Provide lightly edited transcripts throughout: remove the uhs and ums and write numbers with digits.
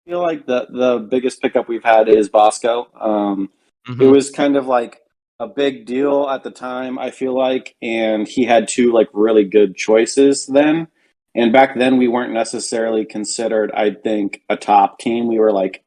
feel like the biggest pickup we've had is Bosco. It Mhm. was kind of like a big deal at the time, I feel like, and he had two like really good choices then. And back then we weren't necessarily considered, I think, a top team. We were like,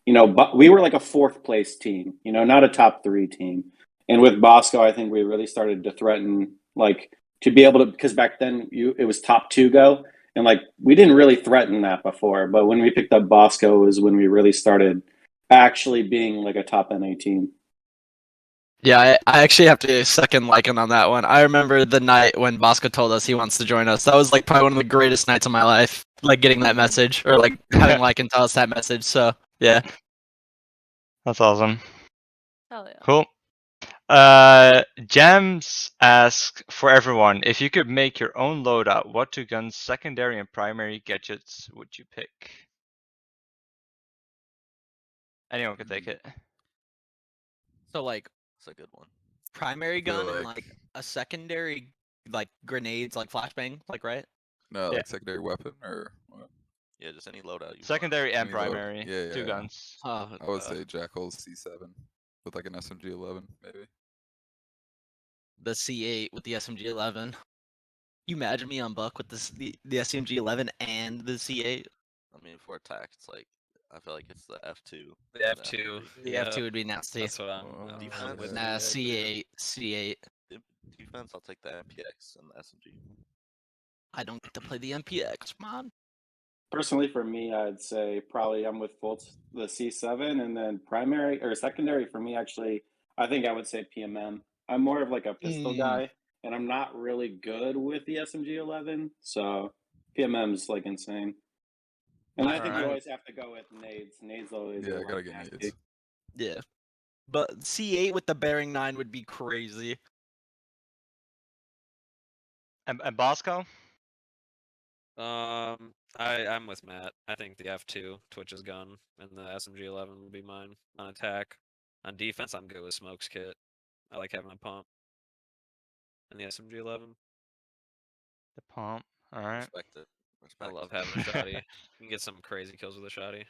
but we were like a fourth place team, not a top three team. And with Bosco, I think we really started to threaten like to be able to, because back then it was top two go, and like we didn't really threaten that before. But when we picked up Bosco was when we really started actually being like a top NA team. Yeah, I actually have to second Lycan on that one. I remember the night when Bosco told us he wants to join us. That was like probably one of the greatest nights of my life. Like getting that message or like having Lycan tell us that message. So yeah. That's awesome. Hell yeah. Cool. Jams asks for everyone, if you could make your own loadout, what two guns, secondary and primary gadgets would you pick? Anyone can take it. So like That's a good one. primary feel gun and like- like a secondary like grenades like flashbang, like right? No, Yeah. like secondary weapon or what? Yeah, just any loadout you want. Secondary and Any load- primary. yeah, Two yeah. guns. Oh, I would say Jackal's C7 with like an SMG 11, maybe. the C8 with the SMG 11. You imagine me on Buck with the SMG 11 and the C8? I mean, for attack, it's like I feel like it's the F2. The F2. The Yeah, F2 would be nasty. that's what I'm Defense? with. Nah, you. C8, C8. Defense, I'll take the MPX and the SMG. I don't get to play the MPX, man. Personally, for me, I'd say probably I'm with Fultz, the C7, and then primary or secondary for me, actually, I think I would say PMM. I'm more of like a pistol guy, and I'm not really good with the SMG 11, so PMM's like insane. And I think you Alright. always have to go with nades. Nades always Yeah, are I gotta like get nasty. nades. Yeah. But C8 with the bearing 9 would be crazy. And Bosco? I'm with Matt. I think the F2 Twitch's gun and the SMG 11 would be mine on attack. On defense, I'm good with Smoke's kit. I like having a pump. And the SMG 11. The pump. Alright. Respect it. I Respect. love having a shotty. You can get some crazy kills with a shotty.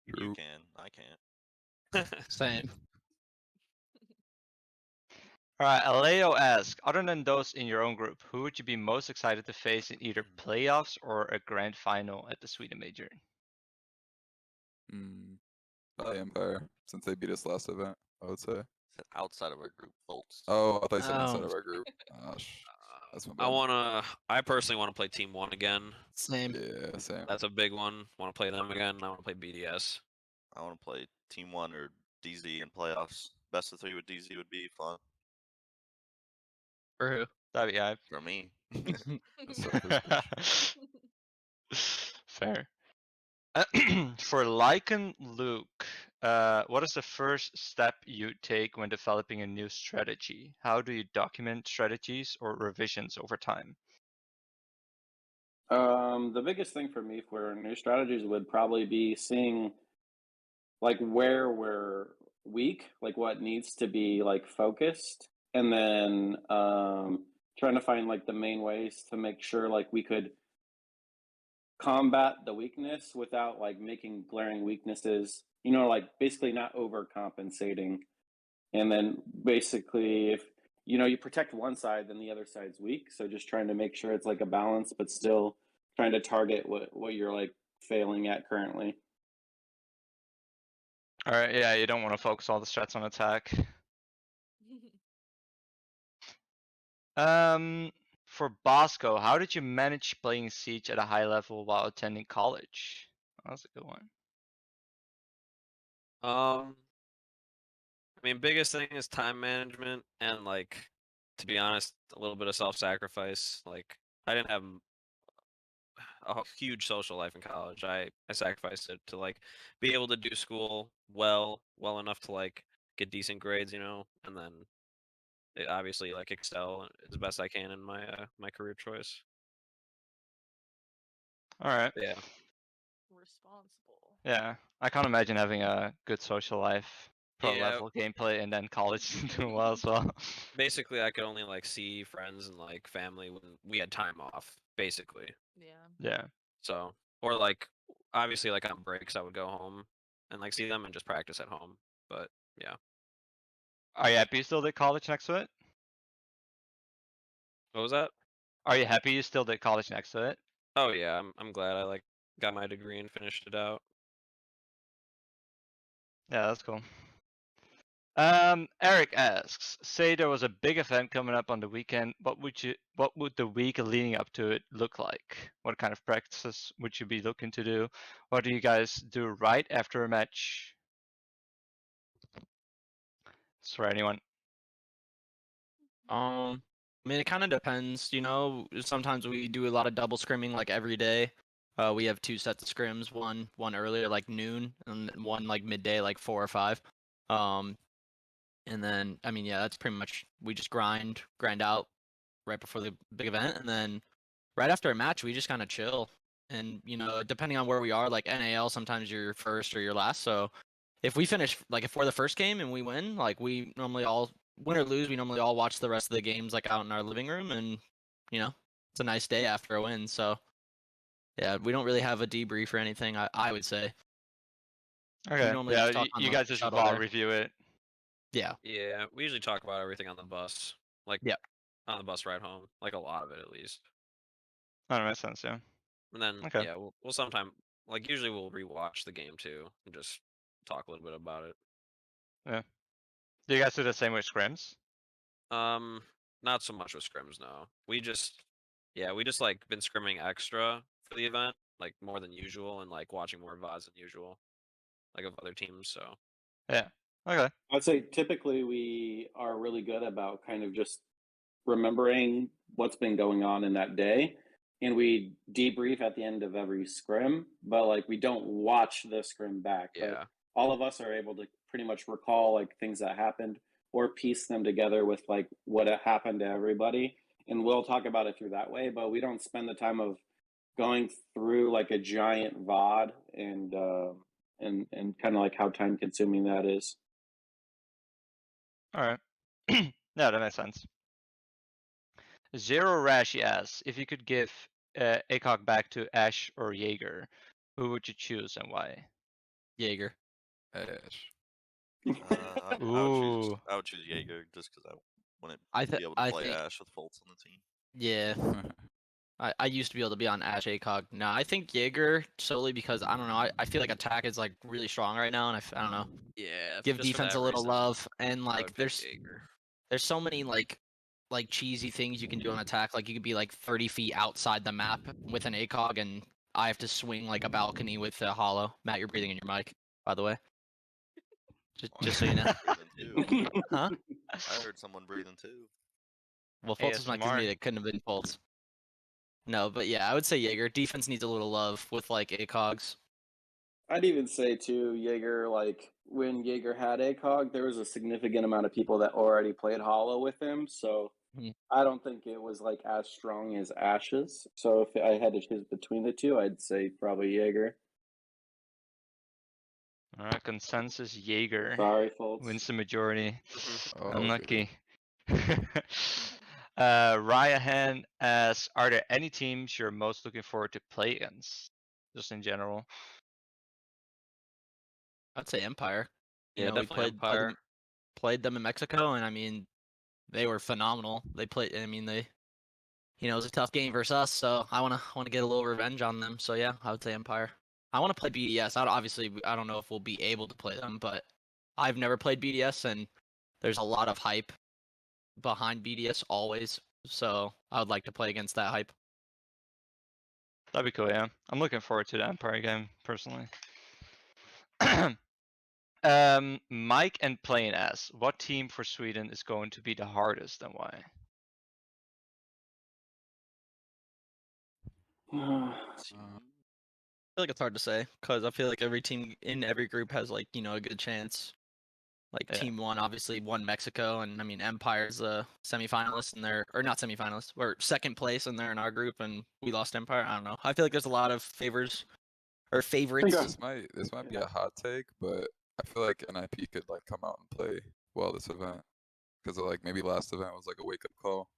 You True. can. I can't. Same. Alright, Aleo asks, other than those in your own group, who would you be most excited to face in either playoffs or a grand final at the Sweden Major? Probably Empire, since they beat us last event, I would say. Said outside of our group, Bolts. Oh, I thought you said inside Oh. of our group. Gosh, that's my I bad. I personally want to play Team 1 again. Same. Yeah, same. That's a big one. Want to play them again. I want to play BDS. I want to play Team 1 or DZ in playoffs. Best of 3 with DZ would be fun For who? That'd be hype. for me. Fair. For Lycan Luke, what is the first step you take when developing a new strategy? How do you document strategies or revisions over time? The biggest thing for me for new strategies would probably be seeing like where we're weak, like what needs to be like focused, and then trying to find like the main ways to make sure like we could combat the weakness without like making glaring weaknesses, like basically not overcompensating. And then basically if you protect one side, then the other side's weak. So just trying to make sure it's like a balance, but still trying to target what you're like failing at currently. Alright, yeah, you don't want to focus all the strats on attack. For Bosco, how did you manage playing Siege at a high level while attending college? That's a good one. I mean, biggest thing is time management and like, to be honest, a little bit of self-sacrifice. Like, I didn't have a huge social life in college. I sacrificed it to like be able to do school well enough to like get decent grades, and then obviously like excel as best I can in my my career choice. Alright. Yeah. Responsible. Yeah, I can't imagine having a good social life, pro Yeah. level gameplay, and then college doing well as well. Basically, I could only like see friends and like family when we had time off, basically. Yeah. Yeah. So, or like obviously, like on breaks, I would go home and like see them and just practice at home. But yeah, Are you happy you still did college next to it? what was that? Are you happy you still did college next to it? Oh yeah, I'm glad I like got my degree and finished it out. Yeah, that's cool. Eric asks, say there was a big event coming up on the weekend. What would the week leading up to it look like? What kind of practices would you be looking to do? What do you guys do right after a match? Is there anyone? I mean, it kind of depends. You know, sometimes we do a lot of double scrimming like every day. We have 2 sets of scrims, one earlier like noon, and then one like midday like 4 or 5. And then I mean, yeah, that's pretty much we just grind out right before the big event, and then right after a match we just kind of chill. And you know, depending on where we are, like NAL, sometimes you're first or you're last. So if we finish like if we're the first game and we win, like we normally all win or lose, we normally all watch the rest of the games like out in our living room, and you know, it's a nice day after a win. So yeah, we don't really have a debrief or anything. I would say we Okay. normally Yeah, just talk on you the guys just shuttle raw there. review it. Yeah. Yeah, we usually talk about everything on the bus, like Yep. on the bus ride home, like a lot of it at least. Oh, that makes sense. Yeah. And then Okay. yeah, we'll sometime like usually we'll rewatch the game too and just talk a little bit about it. Do you guys do the same with scrims? Not so much with scrims, no. We just like been scrimming extra for the event, like more than usual, and like watching more VODs than usual, like of other teams. So Yeah. Okay. I'd say typically we are really good about kind of just remembering what's been going on in that day. And we debrief at the end of every scrim, but like we don't watch the scrim back. But yeah, all of us are able to pretty much recall like things that happened or piece them together with like what happened to everybody. And we'll talk about it through that way, but we don't spend the time of going through like a giant VOD and kind of like how time consuming that is. All right. Yeah, that makes sense. Zero Rashi asks, if you could give ACOG back to Ash or Jaeger, who would you choose and why? Jaeger. Ash. Ooh. I would choose Jaeger just because I wouldn't I be able to play think Ash with Fultz on the team. yeah. I used to be able to be on Ash ACOG. No, I think Jaeger solely because I don't know. I feel like attack is like really strong right now, and I don't know. yeah. Give just for defense that a little reason, love, and I like would pick Jaeger. there's so many like cheesy things you can do on attack. Like you could be like 30 feet outside the map with an ACOG, and I have to swing like a balcony with a hollow. Matt, you're breathing in your mic, by the way. Just so you know. Breathing too. Huh? I heard someone breathing too. Well, Fultz was mic is ASMR. muted. It couldn't have been Fultz. No, but yeah, I would say Jaeger. Defense needs a little love with like ACOGs. I'd even say too, Jaeger, like when Jaeger had ACOG, there was a significant amount of people that already played Hollow with him. So Mhm. I don't think it was like as strong as Ashes. So if I had to choose between the two, I'd say probably Jaeger. All right, consensus Jaeger Sorry, folks. wins the majority. Oh, Unlucky. Ryan asks, are there any teams you're most looking forward to play against? Just in general. I'd say Empire. Yeah, You know, we definitely played Empire. played them in Mexico, and I mean, they were phenomenal. They played. I mean, they. You know, it was a tough game versus us, so I wanna get a little revenge on them. So yeah, I would say Empire. I want to play BDS. Obviously, I don't know if we'll be able to play them, but I've never played BDS, and there's a lot of hype behind BDS always. So I would like to play against that hype. That'd be cool, yeah. I'm looking forward to the Empire game, personally. Mike and Plane asks, what team for Sweden is going to be the hardest and why? I feel like it's hard to say because I feel like every team in every group has like a good chance. Like Yeah. Team One obviously won Mexico, and I mean Empire's a semifinalist, and they're or not semifinalist, we're second place, and they're in our group, and we lost Empire. I don't know. I feel like there's a lot of favors or favorites. this might be a hot take, but I feel like NIP could like come out and play well this event because like maybe last event was like a wake up call,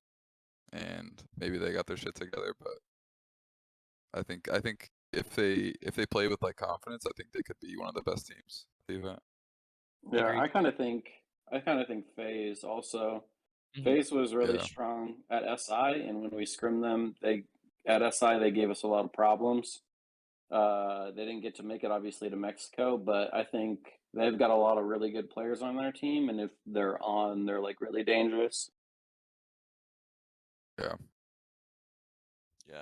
and maybe they got their shit together. But I think if they play with like confidence, I think they could be one of the best teams at the event. Yeah, Agreed. I kind of think FaZe also. Mhm. FaZe was really Yeah. strong at SI, and when we scrimmed them, they gave us a lot of problems. They didn't get to make it obviously to Mexico, but I think they've got a lot of really good players on their team, and if they're on, they're like really dangerous. Yeah,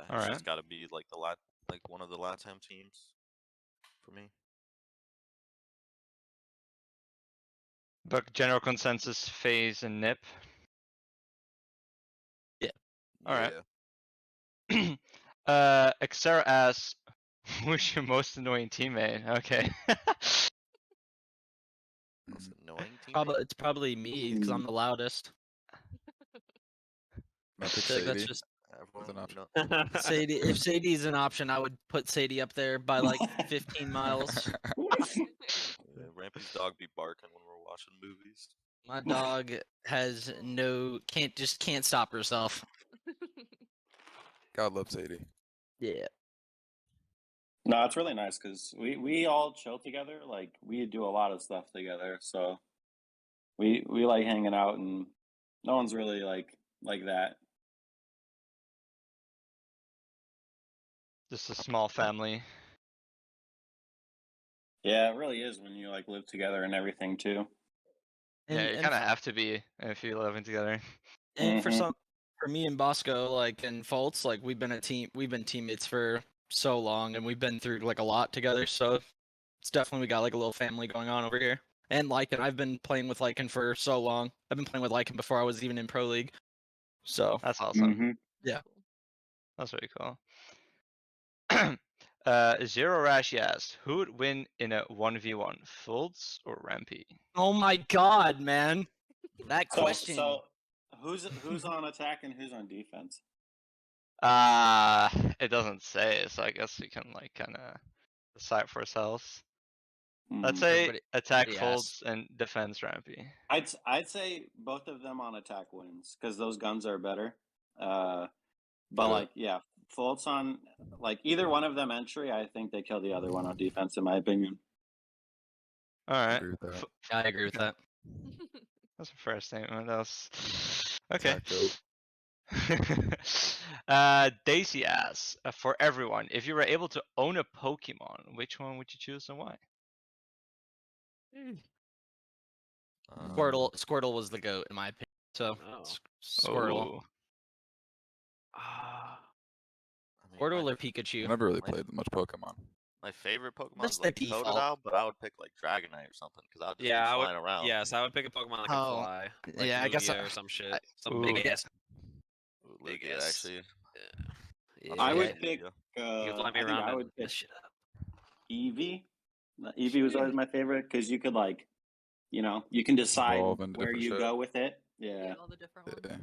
All it's right. just got to be like one of the LATAM teams for me. But general consensus, FaZe and Nip. All right. Xera asks, who's your most annoying teammate? Okay. Most Mm, annoying teammate. It's probably me because I'm the loudest. I pick I feel like that's Sadie just as an Everyone, option. Sadie. If Sadie's an option, I would put Sadie up there by like 15 miles. yeah, Rampy's dog be barking when we're watching movies. My dog has can't stop herself. God love Sadie. Yeah. No, it's really nice because we all chill together. Like we do a lot of stuff together, so we like hanging out, and no one's really like that. Just a small family. Yeah, it really is when you like live together and everything too. Yeah, you kind of have to be if you're living together. And Mhm. for me and Bosco, like and Fultz, like we've been teammates for so long, and we've been through like a lot together. So it's definitely we got like a little family going on over here. And Lycan, I've been playing with Lycan for so long. I've been playing with Lycan before I was even in Pro League. So That's awesome. Mhm. Yeah. That's really cool. Zero Rash asked, who would win in a 1v1, Fultz or Rampy? Oh my God, man! That question. So who's on attack and who's on defense? It doesn't say, so I guess we can like kind of decide for ourselves. Let's Mm. say Everybody- attack everybody Fultz and defense Rampy. I'd say both of them on attack wins because those guns are better. But Yeah. like yeah, Fultz on like either one of them entry, I think they kill the other one on defense in my opinion. All I right, agree with that. I agree with that. that's a fair statement. That's okay. Attack Daisy asks, for everyone, if you were able to own a Pokemon, which one would you choose and why? Squirtle was the GOAT in my opinion. So Squirtle. Oh. I mean, Squirtle or Pikachu? I never really my- played much Pokemon. My favorite Pokemon That's is the like default. Totodile, but I would pick like Dragonite or something because I'll just Yeah, be I would. flying around. Yes, I would pick a Pokemon that can Oh, fly, like yeah, I guess Lugia or some shit, some Ooh. big ass. Ooh, Big Lugia, ass. actually. Yeah. I Yeah. would pick. You can fly me I think around I and would pick mess shit up. Eevee. Eevee was always my favorite because you could like, you can decide Evolve into where different you shit. go with it. Yeah. All the different ones. Yeah.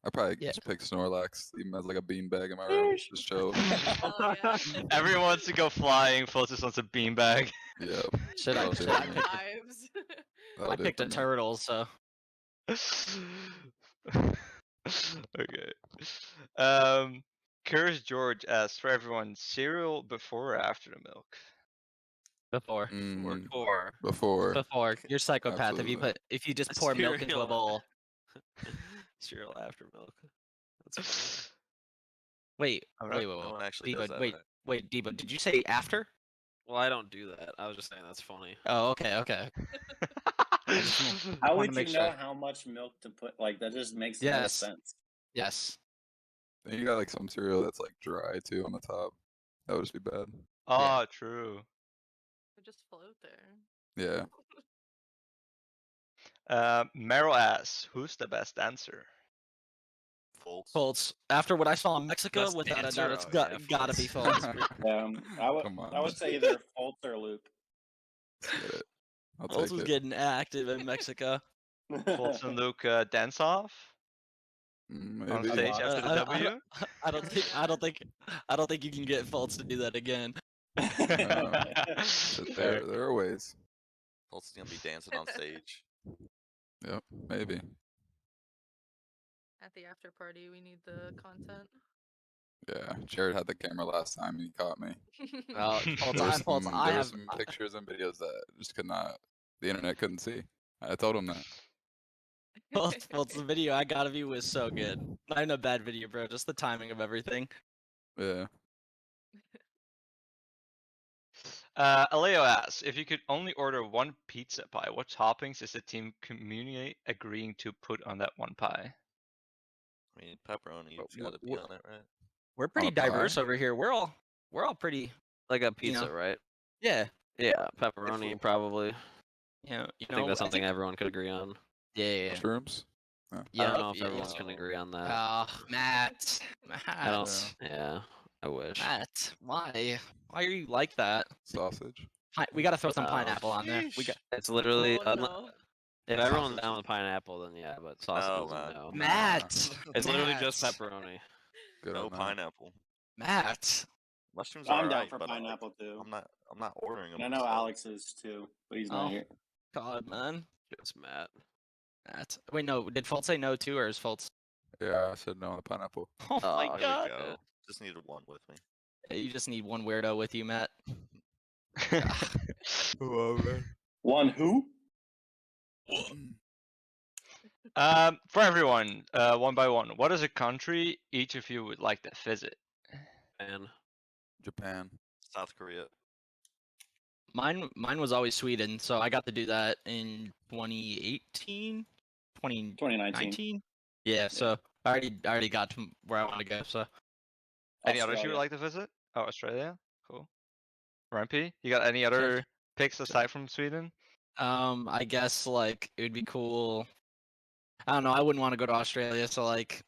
I probably Yeah. just pick Snorlax, leave him as like a beanbag in my room, just chill. Oh, yeah. Everyone wants to go flying. Fultz just wants a beanbag. Yeah. Should I? That'll Should do I it for me. pick? Knives. That'll I do it picked for a me. turtle, so Okay. Curious George asks, for everyone, cereal before or after the milk? before. Mm, Or before. Before. You're a psychopath Absolutely. if you just pour milk into a Cereal. bowl. cereal after milk. That's funny. Wait, Alright. wait, No one actually does Debo, that. wait, Debo, did you say after? Well, I don't do that. I was just saying that's funny. Oh, okay. How wanna would you make know sure. how much milk to put? Like that just makes no Yes. sense. Yes. Then you got like some cereal that's like dry too on the top. That would just be bad. Oh, true. They just float there. Yeah. Meryl asks, who's the best dancer? Fultz. After what I saw in Mexico, Best without a dancer? doubt, it's Oh, yeah, gotta be Fultz. Fultz. Come on. I would say either Fultz or Luke. Let's get it. I'll Fultz take was it. getting active in Mexico. Fultz and Luke dance off on Maybe. stage after the W? I don't think you can get Fultz to do that again. Shit, there are ways. Fultz is gonna be dancing on stage. Yep, maybe. At the after party, we need the content. Yeah, Jared had the camera last time and he caught me. I There were have some pictures and videos that just could not, the internet couldn't see. I told him that. Fultz, the video I got of you was so good. Not even a bad video, bro. Just the timing of everything. Yeah. Aleo asks, if you could only order one pizza pie, what toppings is the team community agreeing to put on that one pie? I mean, pepperoni's got to be on it, right? We're pretty a pie? diverse over here. We're all pretty. Like a pizza, know. right? Yeah. Yeah, pepperoni probably. You I think that's something everyone could agree on. Yeah. Mushrooms? I don't know if everyone can agree on that. Matt. I don't. Yeah, I wish. Matt, why? Why are you like that? Sausage? We gotta throw some pineapple on there. It's literally. Oh, no. If everyone's down with pineapple, then yeah, but sausage is man. no. Matt. It's literally just pepperoni. Good No on that. pineapple. Matt. Mushrooms are I'm down alright, for but pineapple too. I'm not ordering them. And I know Alex is too, but he's not Oh. here. God, man. Just Matt. Matt. Wait, no. Did Fultz say no too, or is Fultz? Yeah, I said no on the pineapple. Oh my Oh, God. Go. Just needed one with me. You just need one weirdo with you, Matt. One who? For everyone, one by one, what is a country each of you would like to visit? And Japan. South Korea. Mine was always Sweden, so I got to do that in 2018, 2019. 2019. Yeah, so I already got to where I want to go. So Any others you would Australia. like to visit? Oh, Australia. Cool. Rampy, you got any other picks aside from Sweden? I guess like it would be cool. I don't know. I wouldn't want to go to Australia, so like,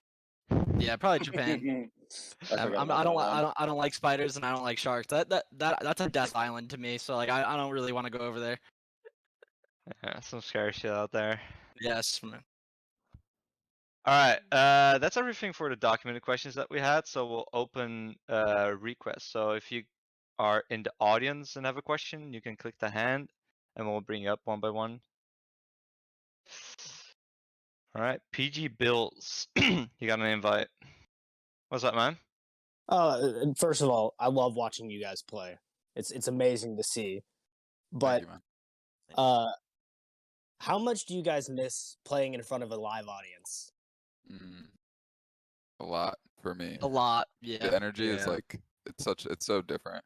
yeah, probably Japan. I don't like spiders and I don't like sharks. That's a death island to me. So like, I don't really want to go over there. Yeah, some scary shit out there. Yes. Man. All right, that's everything for the documented questions that we had. So we'll open requests. So if you are in the audience and have a question, you can click the hand, and we'll bring you up one by one. All right, PG Bills, you got an invite. What's up, man? First of all, I love watching you guys play. It's amazing to see. But Thank you, man. how much do you guys miss playing in front of a live audience? A lot for me. A lot. Yeah. The energy is like it's so different,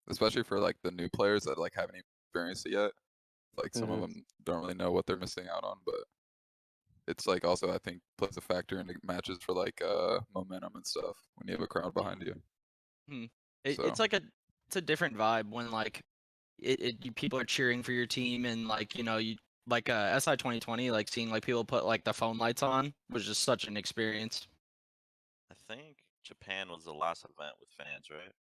especially for like the new players that like haven't experienced it yet. Like some of them don't really know what they're missing out on, but it's like also I think plays a factor into matches for like momentum and stuff when you have a crowd behind you. It's like it's a different vibe when like people are cheering for your team and like you like SI 2020 like seeing like people put like the phone lights on was just such an experience. I think Japan was the last event with fans, right?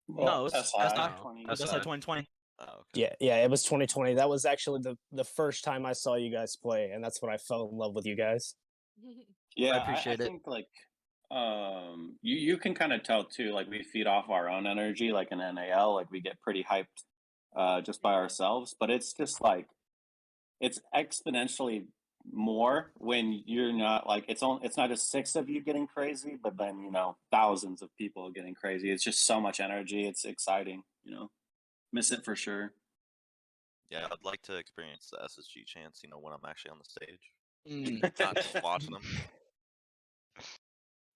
No, it's SI 2020. Oh, okay. Yeah, it was 2020. That was actually the first time I saw you guys play, and that's when I fell in love with you guys. Yeah, I appreciate it. I think like you can kind of tell too, like we feed off our own energy, like in NAL, like we get pretty hyped just by ourselves, but it's just like it's exponentially more when you're not like it's not just 6 of you getting crazy, but then thousands of people getting crazy. It's just so much energy. It's exciting, miss it for sure. Yeah, I'd like to experience the SSG chants, when I'm actually on the stage, not just watching them.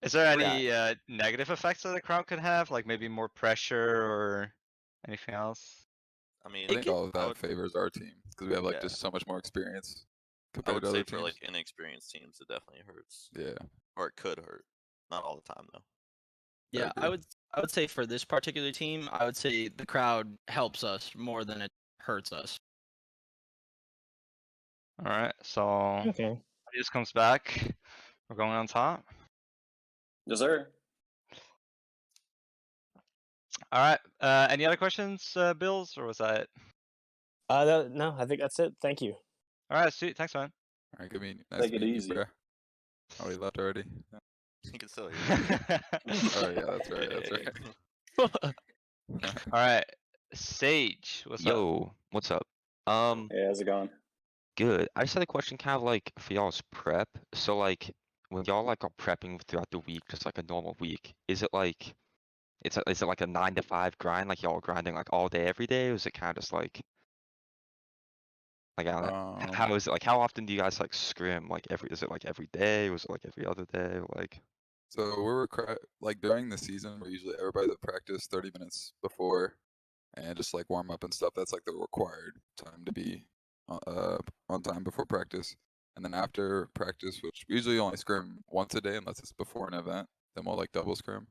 Is there any negative effects that the crowd could have, like maybe more pressure or anything else? I mean, I think all of that favors our team because we have like just so much more experience I compared would to say other for teams. like inexperienced teams, it definitely hurts. Yeah. Or it could hurt. Not all the time though. Yeah, I would say for this particular team, I would say the crowd helps us more than it hurts us. All right, so just comes back. We're going on top. Yes, sir. All right. Any other questions, Bills, or was that it? No, I think that's it. Thank you. All right, sweet. Thanks, man. All right, nice Take to it meet easy. you, bro. Oh, he left already. You can still hear. Oh yeah, that's right. That's right. All right, Sage. What's up? Yo, what's up? Hey, how's it going? Good. I just had a question kind of like for y'all's prep. So like when y'all like are prepping throughout the week, just like a normal week, is it like is it like a 9 to 5 grind? Like y'all grinding like all day, every day? Or is it kind of just like I don't know. How is it like? How often do you guys like scrim? Like is it like every day? Was it like every other day? Like So we're like during the season, we're usually everybody's at practice 30 minutes before, and just like warm up and stuff. That's like the required time to be on time before practice. And then after practice, which we usually only scrim once a day unless it's before an event, then we'll like double scrim.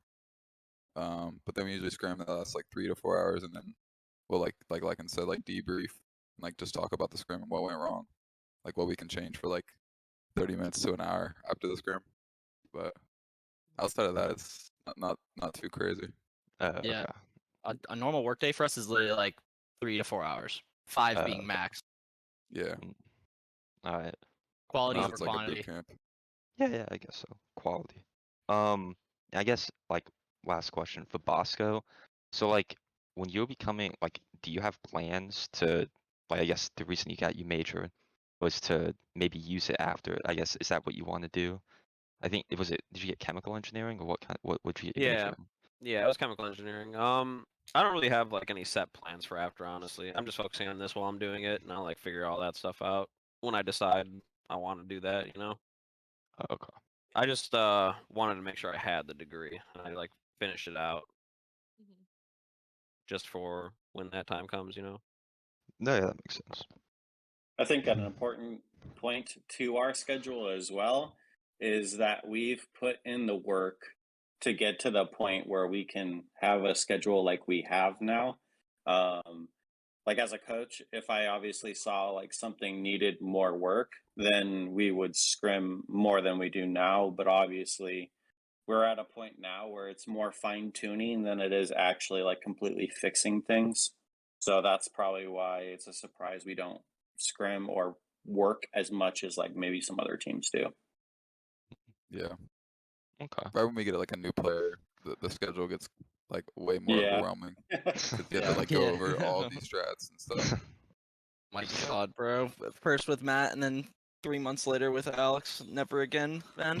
But then we usually scrim that lasts like 3 to 4 hours, and then we'll like I said, like debrief and like just talk about the scrim and what went wrong, like what we can change for like 30 minutes to an hour after the scrim. But outside of that, it's not too crazy. Yeah. okay. A normal workday for us is literally like 3 to 4 hours. 5 being Okay. max. Yeah. All right. Quality Unless over it's like a quantity. boot camp. Yeah, I guess so. Quality. I guess like last question for Bosco. So like when you're becoming like, do you have plans to like? I guess the reason you got you major was to maybe use it after. I guess is that what you want to do? I think it was it. Did you get chemical engineering or what would you get your major Yeah, in? yeah, it was chemical engineering. I don't really have like any set plans for after, honestly. I'm just focusing on this while I'm doing it, and I'll like figure all that stuff out when I decide I want to do that. You know, Okay. I just wanted to make sure I had the degree, and I like finished it out Mhm. just for when that time comes. You know. No, yeah, that makes sense. I think an important point to our schedule as well is that we've put in the work to get to the point where we can have a schedule like we have now. Like as a coach, if I obviously saw like something needed more work, then we would scrim more than we do now. But obviously, we're at a point now where it's more fine tuning than it is actually like completely fixing things. So that's probably why it's a surprise we don't scrim or work as much as like maybe some other teams do. Yeah. Okay. Right when we get like a new player, the schedule gets like way more Yeah. overwhelming because you have Yeah. to like go over all these strats and stuff. My God, bro. First with Matt, and then 3 months later with Alex. Never again, Ben.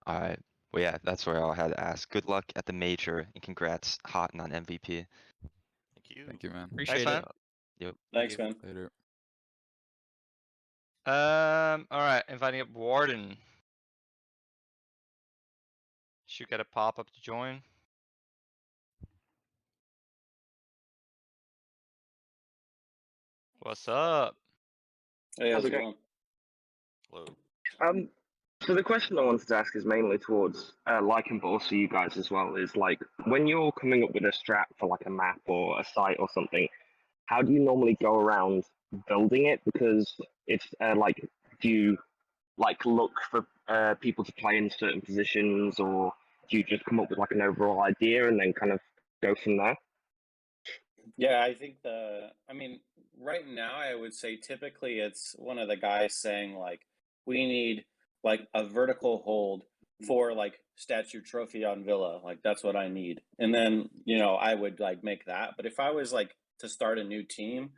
All right. Well, yeah, that's where I had to ask. Good luck at the major and congrats, Houghton on MVP. Thank you. Thank you, man. Appreciate man. it. Yep. Thanks, man. Later. All right, inviting up Warden. Should get a pop-up to join. What's up? Hey, how's How's it it going? going? Hello. So the question I wanted to ask is mainly towards Lycan, but also you guys as well. Is like when you're coming up with a strat for like a map or a site or something, how do you normally go around building it? Because it's like, do you like look for people to play in certain positions, or do you just come up with like an overall idea and then kind of go from there? Yeah, I think right now I would say typically it's one of the guys saying like, we need like a vertical hold for like statue trophy on Villa. Like that's what I need. And then, I would like make that. But if I was like to start a new team,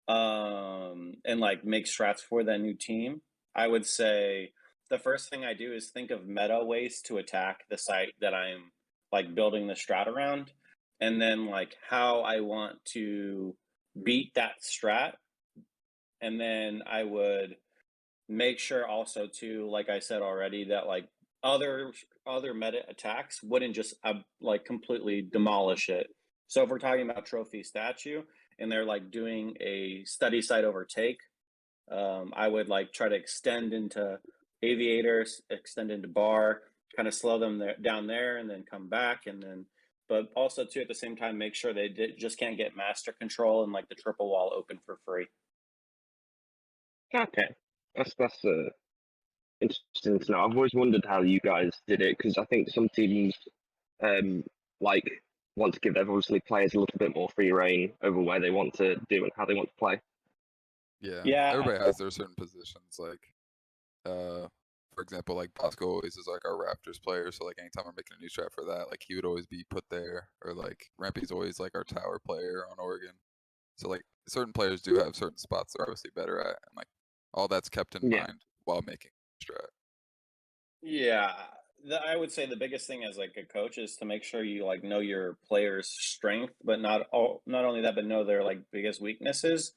and like make strats for that new team, I would say the first thing I do is think of meta ways to attack the site that I'm like building the strat around, and then like how I want to beat that strat. And then I would make sure also too, like I said already, that like other meta attacks wouldn't just like completely demolish it. So if we're talking about trophy statue and they're like doing a steady side overtake, I would like try to extend into aviators, extend into bar, kind of slow them down there, and then come back, and then. But also too, at the same time, make sure they just can't get master control and like the triple wall open for free. Okay, that's interesting to know. I've always wondered how you guys did it because I think some teams like want to give their obviously players a little bit more free reign over where they want to do and how they want to play. Yeah. Yeah. Everybody has their certain positions. Like, for example, like Bosco always is like our Raptors player. So like anytime we're making a new strat for that, like he would always be put there. Or like Rampy's always like our tower player on Oregon. So like certain players do have certain spots they're obviously better at, and like all that's kept in Yeah. mind while making a strat. Yeah, I would say the biggest thing as like a coach is to make sure you like know your players' strength, but not only that, but know their like biggest weaknesses.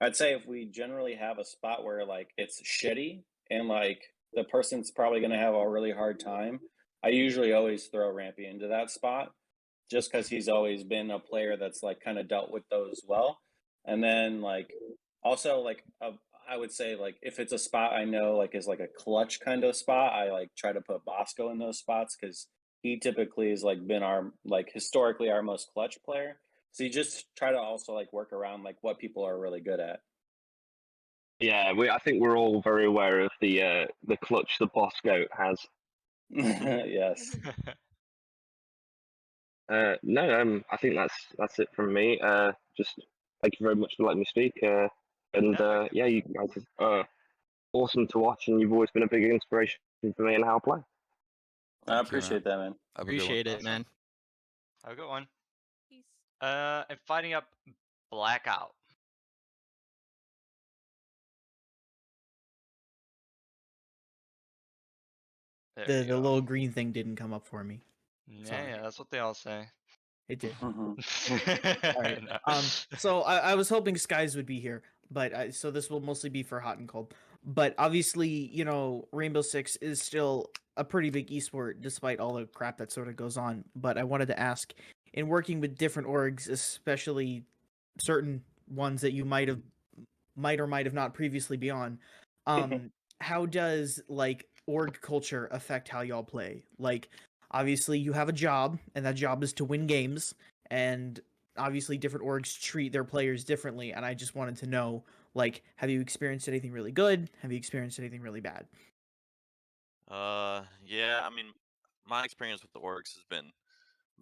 I'd say if we generally have a spot where like it's shitty and like the person's probably going to have a really hard time, I usually always throw Rampy into that spot just because he's always been a player that's like kind of dealt with those well. And then like also like I would say like if it's a spot I know like is like a clutch kind of spot, I like try to put Bosco in those spots because he typically has like been our like historically our most clutch player. So you just try to also like work around like what people are really good at. Yeah, I think we're all very aware of the clutch the Bosco has. Yes. No, I think that's it from me. Just thank you very much for letting me speak. Yeah, you guys are awesome to watch, and you've always been a big inspiration for me and how I play. I Thank you, man. appreciate that, man. Have a good one. Appreciate it, Awesome. man. Have a good one. Peace. And fighting up Blackout. There The you go. little green thing didn't come up for me. Sorry. Yeah, that's what they all say. It did. All All right. So I was hoping Skies would be here, but so this will mostly be for Hot and Cold. But obviously, you know, Rainbow Six is still a pretty big esport despite all the crap that sort of goes on. But I wanted to ask, in working with different orgs, especially certain ones that you might or might have not previously be on, how does like org culture affect how y'all play? Like, obviously you have a job, and that job is to win games, and obviously different orgs treat their players differently, and I just wanted to know, like, have you experienced anything really good? Have you experienced anything really bad? Yeah, I mean, my experience with the orgs has been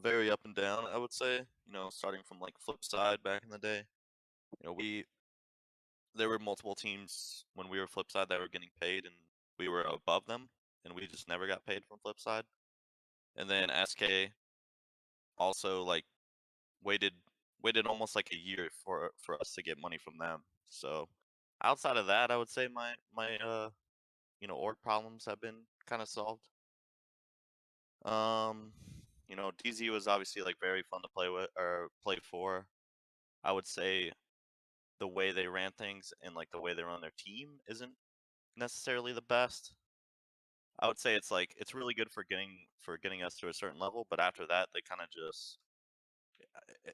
very up and down, I would say. You know, starting from like flip side back in the day. You know, there were multiple teams when we were flip side that were getting paid and we were above them and we just never got paid from flip side. And then SK also like waited almost like a year for us to get money from them. So outside of that, I would say my org problems have been kind of solved. You know, DZ was obviously like very fun to play with or play for. I would say the way they ran things and like the way they run their team isn't necessarily the best. I would say it's really good for getting us to a certain level, but after that they kind of just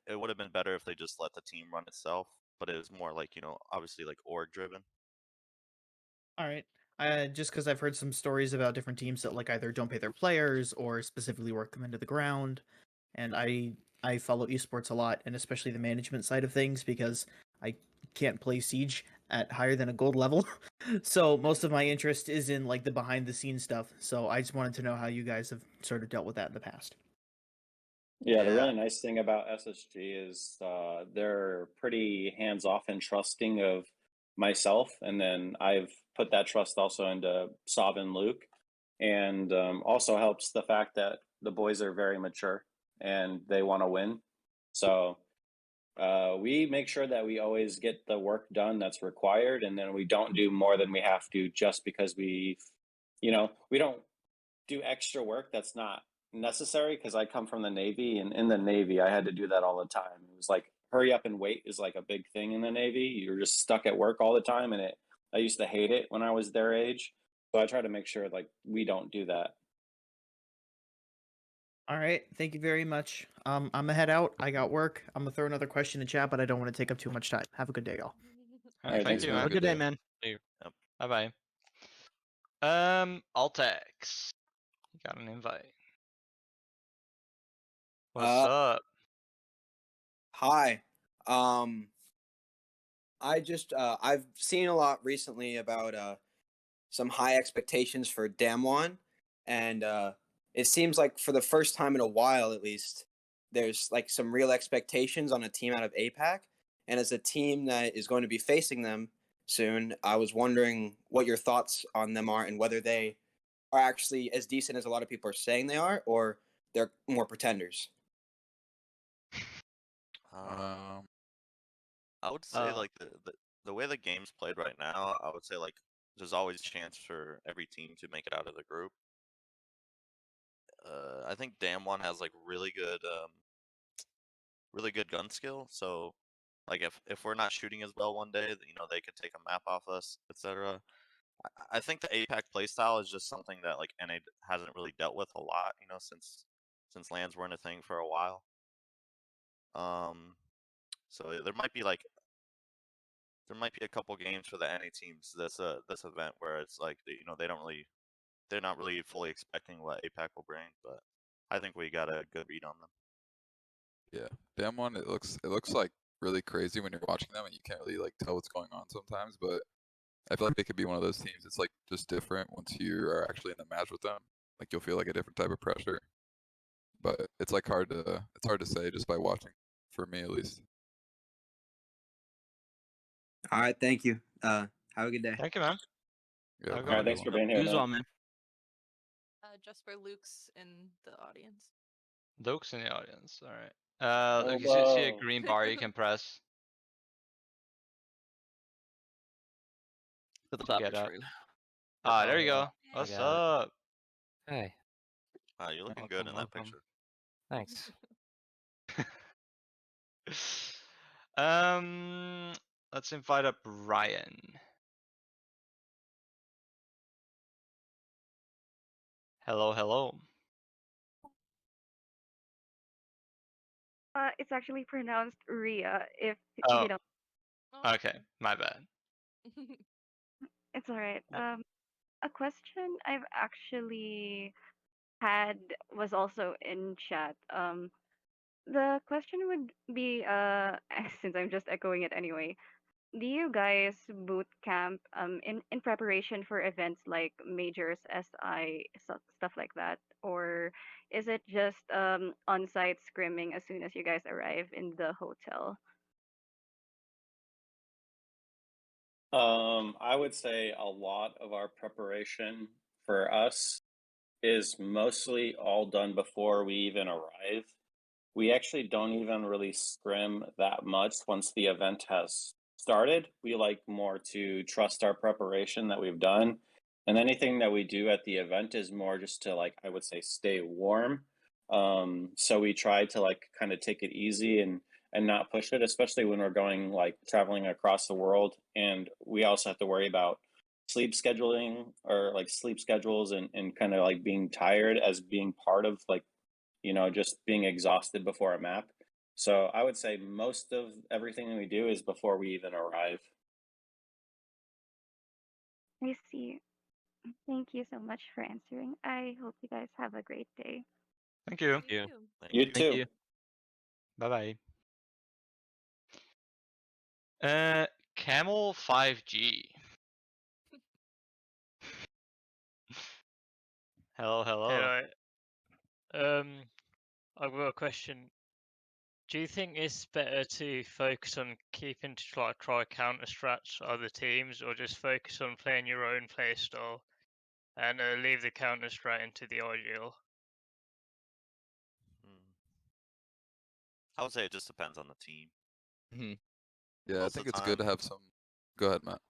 it would have been better if they just let the team run itself, but it was more like, you know, obviously like org driven. All right. Just because I've heard some stories about different teams that like either don't pay their players or specifically work them into the ground, and I follow esports a lot, and especially the management side of things because I can't play Siege at higher than a gold level, so most of my interest is in like the behind the scenes stuff. So I just wanted to know how you guys have sort of dealt with that in the past. Yeah, the really nice thing about SSG is they're pretty hands off and trusting of myself, and then I've put that trust also into Sav and Luke, and also helps the fact that the boys are very mature and they want to win. So we make sure that we always get the work done that's required, and then we don't do more than we have to just because we don't do extra work that's not necessary because I come from the Navy, and in the Navy I had to do that all the time. It was like hurry up and wait is like a big thing in the Navy. You're just stuck at work all the time, and I used to hate it when I was their age. So I try to make sure like we don't do that. All right, thank you very much. I'm gonna head out. I got work. I'm gonna throw another question in chat, but I don't want to take up too much time. Have a good day, y'all. All right, thank you, Have man. a good day, man. Yep. Bye bye. Altex, you got an invite. What's up? Hi. I've seen a lot recently about some high expectations for Damwon, and it seems like for the first time in a while, at least, there's like some real expectations on a team out of APAC, and as a team that is going to be facing them soon, I was wondering what your thoughts on them are and whether they are actually as decent as a lot of people are saying they are, or they're more pretenders. I would say like the way the game's played right now, I would say like there's always a chance for every team to make it out of the group. I think Damwon has like really good gun skill. So like if we're not shooting as well one day, you know, they could take a map off us, etc. I think the APAC playstyle is just something that like NA hasn't really dealt with a lot, you know, since lands weren't a thing for a while. So there might be a couple games for the NA teams this event where it's like you know they're not really fully expecting what APAC will bring, but I think we got a good read on them. Yeah, Damwon, it looks like really crazy when you're watching them, and you can't really like tell what's going on sometimes. But I feel like they could be one of those teams. It's like just different once you are actually in the match with them. Like you'll feel like a different type of pressure. But it's like hard to say just by watching, for me at least. All right, thank you. Have a good day. Thank you, man. Yeah, Have a All right, good thanks one. for being here, You as man. well, man. Just for Luke's in the audience. Luke's in the audience. All right. Luke, you see a Hobo. green bar you can press. To the top Get of the up. screen. Ah, there you go. I What's got it. up? Hey, Wow, you're looking good in that welcome. picture. Thanks. Let's invite up Ryan. Hello, hello. It's actually pronounced Ria. If Oh, you don't, okay. My bad. it's all right. Yeah. A question I've actually had was also in chat. The question would be, since I'm just echoing it anyway, do you guys boot camp in preparation for events like majors, SI, stuff like that, or is it just on-site scrimming as soon as you guys arrive in the hotel? I would say a lot of our preparation for us is mostly all done before we even arrive. We actually don't even really scrim that much once the event has started. We like more to trust our preparation that we've done. And anything that we do at the event is more just to like, I would say, stay warm. So we try to like kind of take it easy and not push it, especially when we're going like traveling across the world. And we also have to worry about sleep scheduling or like sleep schedules and kind of like being tired as being part of like, you know, just being exhausted before a map. So I would say most of everything we do is before we even arrive. I see. Thank you so much for answering. I hope you guys have a great day. Thank you. You. You Thank too. you. Bye bye. Camel 5G. Hello, hello. Hello. I've got a question. Do you think it's better to focus on keeping to try counter strats other teams, or just focus on playing your own play style and leave the counter strat into the ideal? I would say it just depends on the team. Yeah, I Most think of the it's good to time- have some. Go ahead, Matt.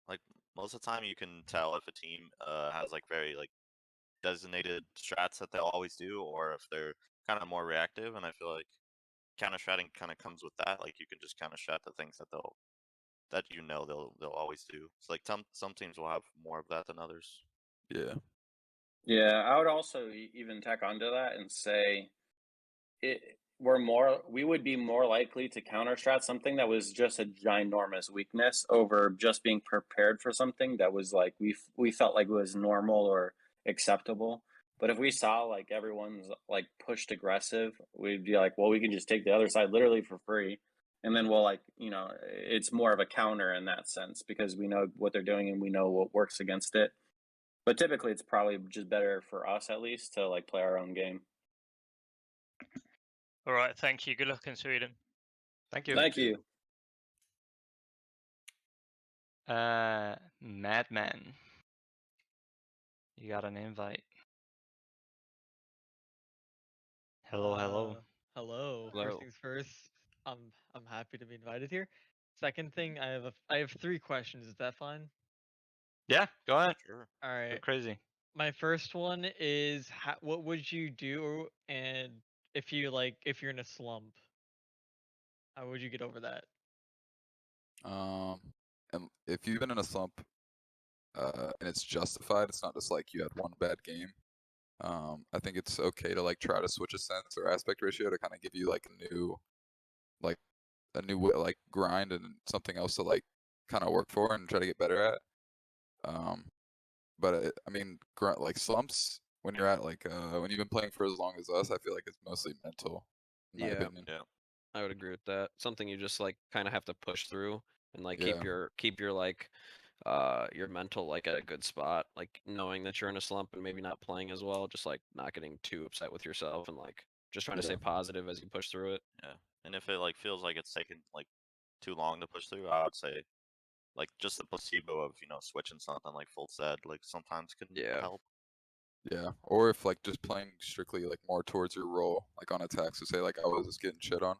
Like most of the time, you can tell if a team has like very like designated strats that they'll always do, or if they're kind of more reactive. And I feel like counter stratting kind of comes with that. Like you can just counter strat the things that they'll always do. It's like some teams will have more of that than others. Yeah. Yeah, I would also even tack onto that and say we would be more likely to counter strat something that was just a ginormous weakness over just being prepared for something that was like we felt like was normal or acceptable. But if we saw like everyone's like pushed aggressive, we'd be like, well, we can just take the other side literally for free. And then we'll like, you know, it's more of a counter in that sense because we know what they're doing and we know what works against it. But typically it's probably just better for us at least to like play our own game. All right, thank you. Good luck in Sweden. Thank you. Thank you. Madman. You got an invite. Hello, hello. Hello. Hello. First things first, I'm happy to be invited here. Second thing, I have 3 questions. Is that fine? Yeah, go ahead. Sure. All Go right. crazy. My first one is what would you do and if you're in a slump? How would you get over that? And if you've been in a slump, and it's justified, it's not just like you had one bad game. I think it's okay to like try to switch a sense or aspect ratio to kind of give you like like a new like grind and something else to like kind of work for and try to get better at. But I mean, like slumps when you're at like when you've been playing for as long as us, I feel like it's mostly mental, in my Yeah. opinion. Yeah. I would agree with that. Something you just like kind of have to push through and like Yeah. keep your like your mental like at a good spot, like knowing that you're in a slump and maybe not playing as well, just like not getting too upset with yourself and like just trying to stay Yeah. positive as you push through it. Yeah. And if it like feels like it's taking like too long to push through, I would say like just the placebo of switching something like full said like sometimes can Yeah. help. Yeah, or if like just playing strictly like more towards your role, like on attacks. So say like I was just getting shit on,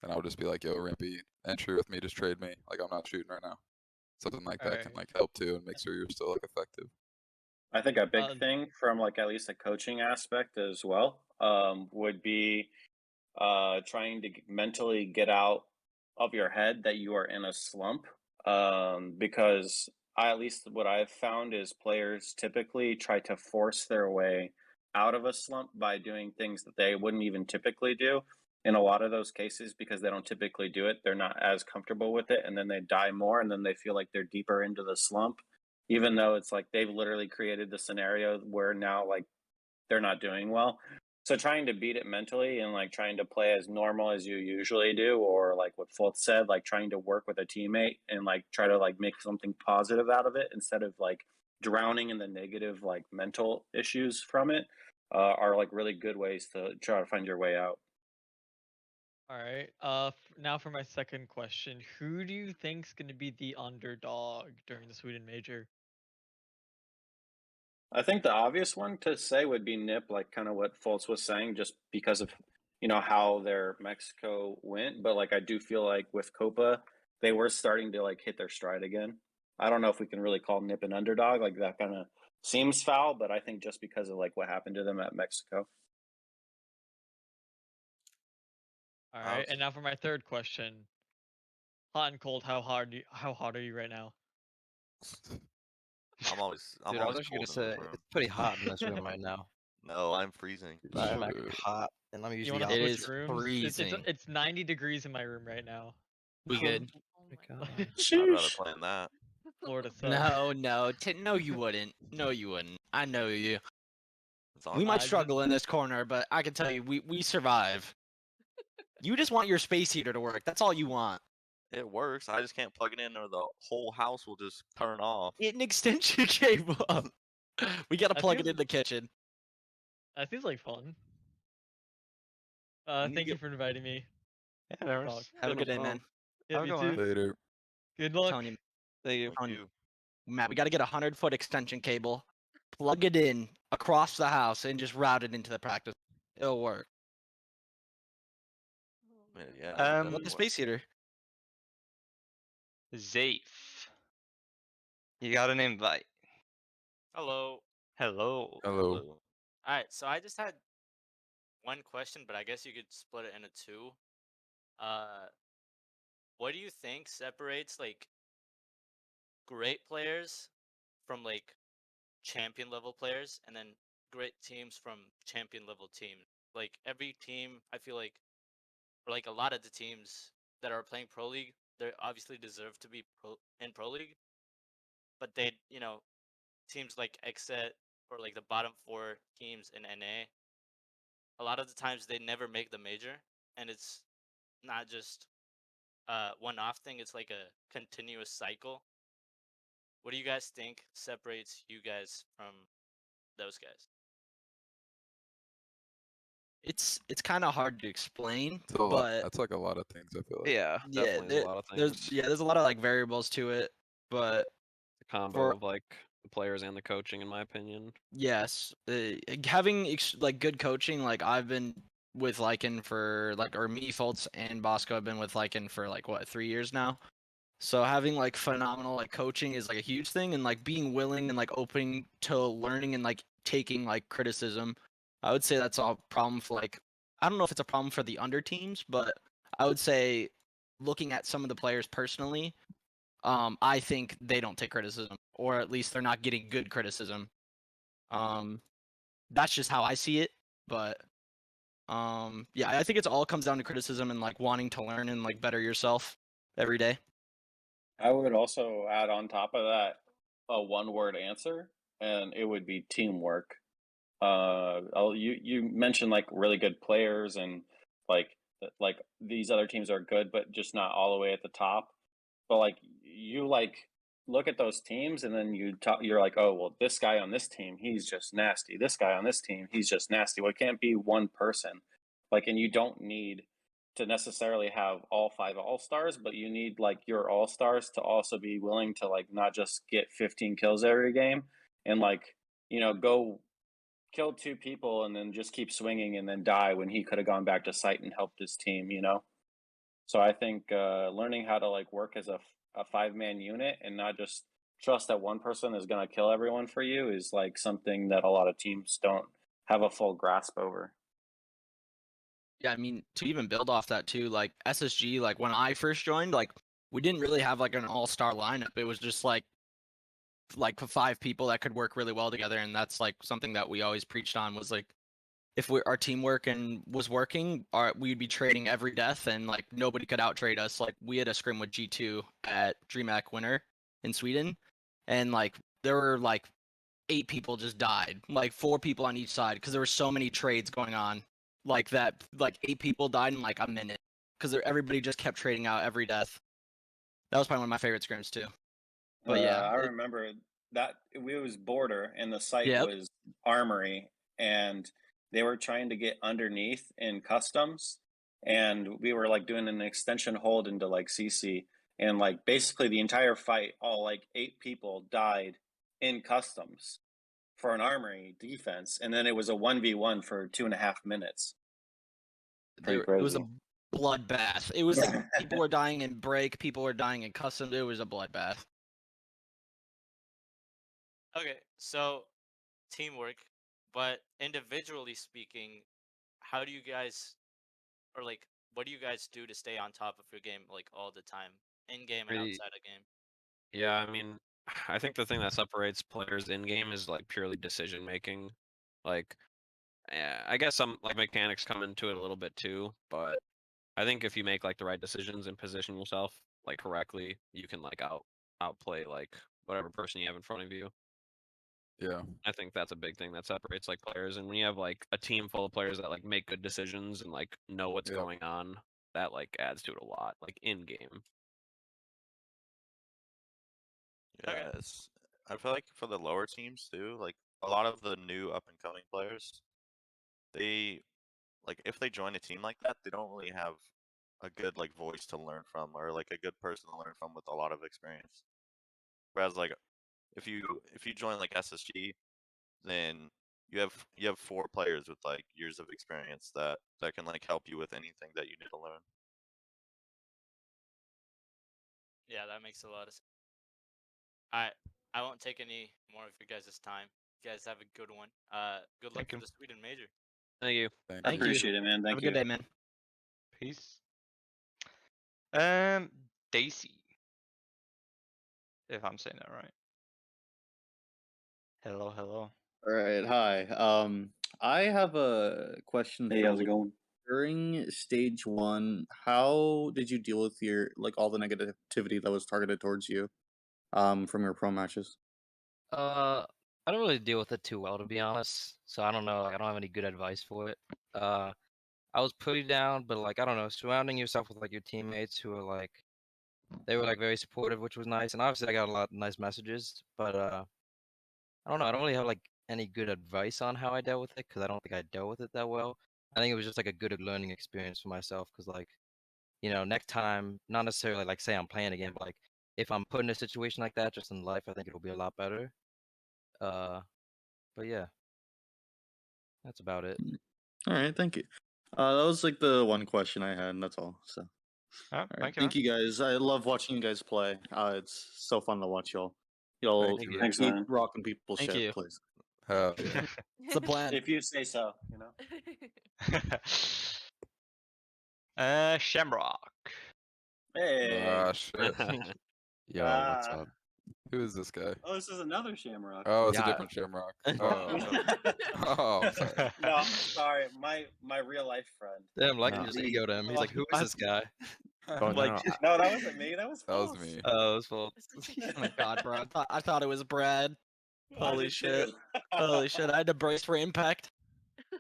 and I would just be like, "Yo, Rampy, entry with me, just trade me. Like I'm not shooting right now." Something like that can Alright. like help too and make sure you're still like effective. I think a big thing from like at least a coaching aspect as well would be trying to mentally get out of your head that you are in a slump, because at least what I've found is players typically try to force their way out of a slump by doing things that they wouldn't even typically do. In a lot of those cases, because they don't typically do it, they're not as comfortable with it, and then they die more, and then they feel like they're deeper into the slump, even though it's like they've literally created the scenario where now like they're not doing well. So trying to beat it mentally and like trying to play as normal as you usually do, or like what Fultz said, like trying to work with a teammate and like try to like make something positive out of it instead of like drowning in the negative like mental issues from it, are like really good ways to try to find your way out. Alright. Now for my second question, who do you think's gonna be the underdog during the Sweden Major? I think the obvious one to say would be Nip, like kind of what Fultz was saying, just because of how their Mexico went. But like I do feel like with Copa, they were starting to like hit their stride again. I don't know if we can really call Nip an underdog. Like that kind of seems foul, but I think just because of like what happened to them at Mexico. Alright, and now for my third question. Hot and cold, how hot are you right now? I'm always Dude, I was actually cold gonna in this say room. it's pretty hot in this room right now. No, I'm freezing. I'm actually hot, and I'm You usually wanna out. switch rooms? It's 90 degrees in my room right now. We good? I'd rather play in that. Florida sucks. No, no, you wouldn't. No, you wouldn't. I know you. on We might just- struggle in this corner, but I can tell you, we survive. You just want your space heater to work. That's all you want. It works. I just can't plug it in, or the whole house will just turn off. Get an extension cable. We gotta That plug it seems- in the kitchen. That seems like fun. You Thank you get- for inviting me. Yeah, there was Talk. Have a good day, man. Yeah, Have a me good one. too. Later. Good luck. Telling you, Thank you. telling you. Matt, we gotta get a 100-foot extension cable, plug it in across the house, and just route it into the practice. It'll work. Yeah. What the space heater? Zafe. You got an invite. Hello. Hello. Hello. Alright, so I just had one question, but I guess you could split it into two. What do you think separates like great players from like champion level players, and then great teams from champion level teams? Like every team, I feel like, or like a lot of the teams that are playing pro league, they obviously deserve to be in pro league, but they, teams like Exet or like the bottom four teams in NA, a lot of the times they never make the major, and it's not just one-off thing, it's like a continuous cycle. What do you guys think separates you guys from those guys? It's kind of hard to explain, It's a lot. but That's like a lot of things. I feel like. Yeah, definitely a lot of things. There's a lot of like variables to it, but The combo of like the players and the coaching, in my opinion. yes, having like good coaching, like I've been with Lycan for like, or me, Fultz, and Bosco have been with Lycan for like what, 3 years now. So having like phenomenal like coaching is like a huge thing, and like being willing and like open to learning and like taking like criticism. I would say that's a problem for like, I don't know if it's a problem for the under teams, but I would say looking at some of the players personally, I think they don't take criticism, or at least they're not getting good criticism. That's just how I see it. But yeah, I think it's all comes down to criticism and like wanting to learn and like better yourself every day. I would also add on top of that a one-word answer, and it would be teamwork. You mentioned like really good players and like like these other teams are good, but just not all the way at the top. But like you like look at those teams, and then you're like, oh well, this guy on this team, he's just nasty. This guy on this team, he's just nasty. Well, it can't be one person. Like, and you don't need to necessarily have all 5 all-stars, but you need like your all-stars to also be willing to like not just get 15 kills every game and like, go kill 2 people and then just keep swinging and then die when he could have gone back to site and helped his team. So I think learning how to like work as a 5-man unit and not just trust that one person is going to kill everyone for you is like something that a lot of teams don't have a full grasp over. Yeah, I mean, to even build off that too, like SSG, like when I first joined, like we didn't really have like an all-star lineup. It was just like 5 people that could work really well together, and that's like something that we always preached on was like if our teamwork and was working, we'd be trading every death, and like nobody could out trade us. Like we had a scrim with G2 at DreamHack Winter in Sweden, and like there were like 8 people just died, like 4 people on each side because there were so many trades going on, like that, like 8 people died in like a minute because everybody just kept trading out every death. That was probably one of my favorite scrims too. But yeah, I remember that it was border and the site Yep. was armory, and they were trying to get underneath in customs, and we were like doing an extension hold into like CC, and like basically the entire fight, all like 8 people died in customs for an armory defense, and then it was a 1v1 for 2.5 minutes. Pretty crazy. It was a bloodbath. It was like people were dying in break, people were dying in custom. It was a bloodbath. Okay, so teamwork, but individually speaking, how do you guys, or like, what do you guys do to stay on top of your game like all the time, in game and Pretty- outside of game? Yeah, I mean, I think the thing that separates players in game is like purely decision making. Like, I guess some like mechanics come into it a little bit too, but I think if you make like the right decisions and position yourself like correctly, you can like outplay like whatever person you have in front of you. Yeah. I think that's a big thing that separates like players. And when you have like a team full of players that like make good decisions and like know what's going on, that like adds to it a lot, like in game. Yes. I feel like for the lower teams too, like a lot of the new up and coming players, they like if they join a team like that, they don't really have a good like voice to learn from or like a good person to learn from with a lot of experience. Whereas like if you join like SSG, then you have 4 players with like years of experience that can like help you with anything that you need to learn. Yeah, that makes a lot of sense. I won't take any more of your guys' time. You guys have a good one. Good luck for the Sweden major. Thank you. I appreciate it, man. Thank Have a you. good day, man. Peace. Daisy. If I'm saying that right. Hello, hello. All right, hi. I have a question Hey, for how's it Luke. going? During stage 1, how did you deal with your all the negativity that was targeted towards you, from your pro matches? I don't really deal with it too well, to be honest. So I don't know. I don't have any good advice for it. I was pretty down, but like I don't know, surrounding yourself with like your teammates who are like, they were like very supportive, which was nice. And obviously, I got a lot of nice messages, but I don't know. I don't really have like any good advice on how I dealt with it because I don't think I dealt with it that well. I think it was just like a good learning experience for myself because like, next time, not necessarily like say I'm playing again, but like if I'm put in a situation like that just in life, I think it'll be a lot better. But yeah, that's about it. All right, thank you. That was like the one question I had, and that's all. So, all right, Thank you, thank you guys. I love watching you guys play. It's so fun to watch y'all. Y'all Thank you. Thanks, keep man. rocking people's Thank shit, you. please. Hell yeah. It's the plan. If you say so, you know. Shamrock. Hey. Ah, shit. Yo, what's up? Who is this guy? Oh, this is another Shamrock. Oh, it's a Yeah. different Shamrock. Oh, Oh, I'm sorry. No, sorry, my real life friend. Damn, Lycan No. just egoed him. He's like, "Who is this guy?" Oh, like, no, No, that wasn't me. That was That was false. me. oh, it was full. Oh my god, bro. I thought it was Brad. I Holy did shit. too. Holy shit. I had to brace for impact.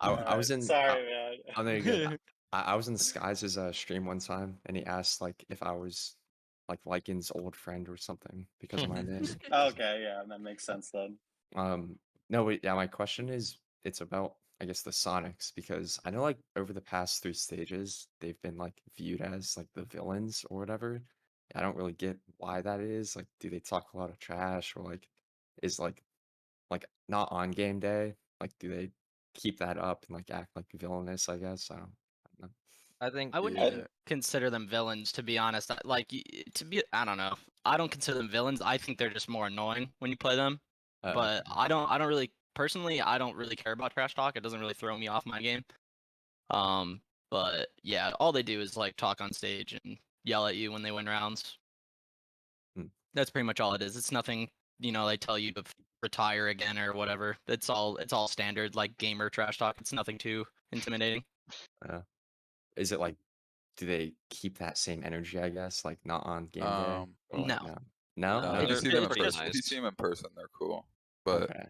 I was in. Sorry, man. Oh, there you go. I was in Skies' stream one time, and he asked like if I was like Lycan's old friend or something because of my name. Okay, yeah, that makes sense then. No, wait, yeah, my question is, it's about, I guess, the Sonics, because I know like over the past 3 stages, they've been like viewed as like the villains or whatever. I don't really get why that is. Like, do they talk a lot of trash, or like is like not on game day? Like, do they keep that up and like act like villainous, I guess? I don't know. I think I wouldn't consider them villains, to be honest. I don't know. I don't consider them villains. I think they're just more annoying when you play them. But I don't really personally. I don't really care about trash talk. It doesn't really throw me off my game. But yeah, all they do is like talk on stage and yell at you when they win rounds. That's pretty much all it is. It's nothing. They tell you to retire again or whatever. It's all standard like gamer trash talk. It's nothing too intimidating. Is it like, do they keep that same energy, I guess, like not on game day? Or, like, No. No? No, No? if you see them in pretty person, if you nice. see them in person, they're cool. But Okay.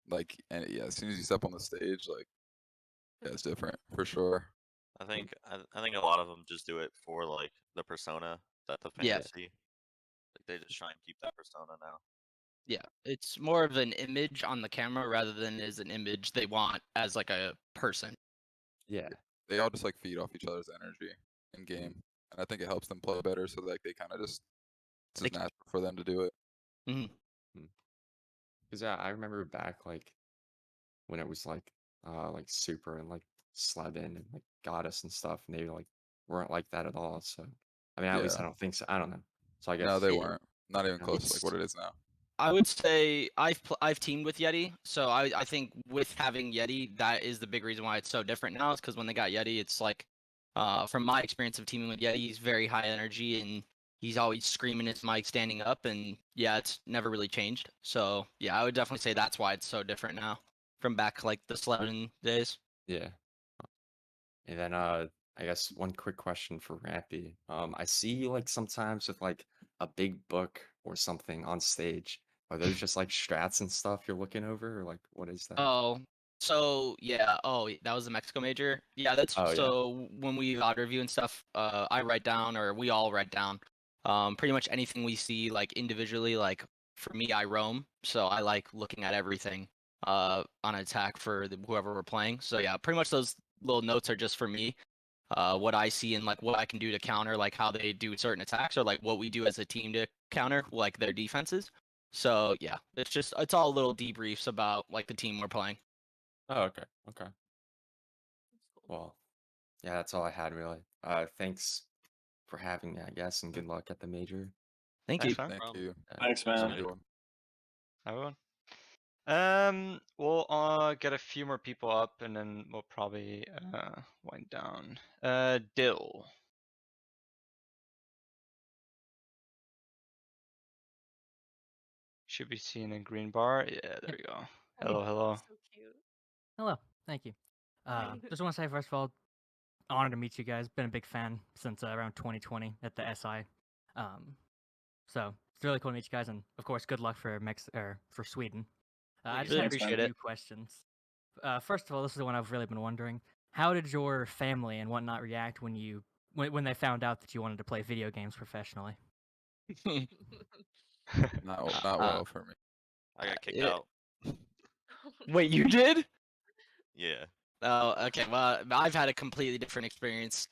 like, and yeah, as soon as you step on the stage, like, yeah, it's different for sure. I think a lot of them just do it for like the persona that the fans Yeah. see. Like they just try and keep that persona now. Yeah, it's more of an image on the camera rather than as an image they want as like a person. Yeah. They all just like feed off each other's energy in game, and I think it helps them play better. So like they kind of just it's just natural for them to do it. Because yeah, I remember back like when it was like Super and like Slevin and like Goddess and stuff, and they like weren't like that at all. So I mean, at least I Yeah. don't think so. I don't know. So I guess No, they weren't. Not even close to like It's- what it is now. I would say I've teamed with Yeti, so I think with having Yeti, that is the big reason why it's so different now. Is because when they got Yeti, it's like, from my experience of teaming with Yeti, he's very high energy and he's always screaming his mic, standing up, and yeah, it's never really changed. So yeah, I would definitely say that's why it's so different now from back like the Slevin days. Yeah. And then I guess one quick question for Rampy. I see you like sometimes with like a big book or something on stage. Are those just like strats and stuff you're looking over, or like what is that? Oh, so yeah. Oh, that was the Mexico major. Yeah, that's Oh, yeah. so when we odd review and stuff, I write down, or we all write down, pretty much anything we see like individually. Like for me, I roam, so I like looking at everything on attack for whoever we're playing. So yeah, pretty much those little notes are just for me. What I see and like what I can do to counter, like how they do certain attacks, or like what we do as a team to counter like their defenses. So yeah, it's all little debriefs about like the team we're playing. Oh, okay. Okay. Well, yeah, that's all I had really. Thanks for having me, I guess, and good luck at the major. Thank Thanks, you. man. Thank you. Thanks, Have a man. good one. Everyone. We'll get a few more people up, and then we'll probably wind down. Dill. Should be seeing a green bar. Yeah, there we go. Hello, hello. So cute. Hello, thank you. Just want to say first of all, honored to meet you guys. Been a big fan since around 2020 at the SI. So it's really cool to meet you guys, and of course, good luck for for Sweden. I just Really have appreciate a it. few questions. First of all, this is the one I've really been wondering. How did your family and whatnot react when they found out that you wanted to play video games professionally? Not well for me. I got kicked it- out. Wait, you did? Yeah. Oh, okay. Well, I've had a completely different experience.